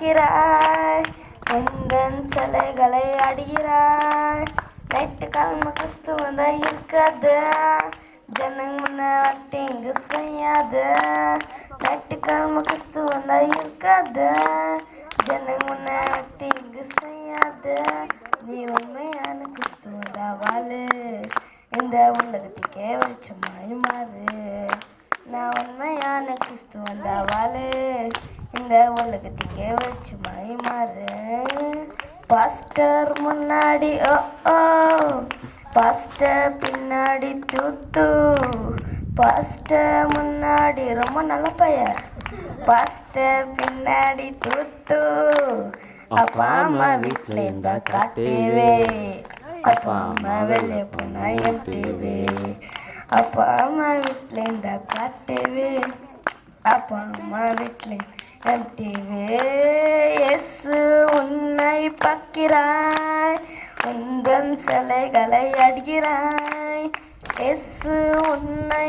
பார்க்கிறாய், உந்தன் சிலைகளை அடிகிறாய். ஞாயிற்றுக்கிழமை கிறிஸ்துவ இருக்காது, ஜனங்க முன்ன வட்டிங்கு செய்யாது. ஞாயிற்றுக்கிழமை கிறிஸ்துவ இருக்காது, ஜனங்க முன்ன வட்டிங்கு செய்யாது. நீ உண்மையான கிறிஸ்துவ வாழு, இந்த உலகத்துக்கே வெளிச்சமாய் மாறு. நான் உண்மையான கிறிஸ்துவ வாழு, இந்த உலகத்துக்கே வெளிச்சமாய் மாறு. பாஸ்டர் முன்னாடி ஓ ஓ, பாஸ்டர் பின்னாடி தூத்து. பாஸ்டர் முன்னாடி ரொம்ப நல்ல பையன், பாஸ்டர் பின்னாடி தூத்து. அப்பா அம்மா வீட்டில் இருந்தா காட்டுவே, அப்பா அம்மா வெளியே போனா எம்டிவே. அப்பா அம்மா வீட்டில் இருந்தா காட்டுவே, அப்பா அம்மா வீட்டில் எம்டிவே. இயேசு உன்னை பார்க்கிறாய், உந்தன் சிலைகளை அடிக்கிறாய். இயேசு உன்னை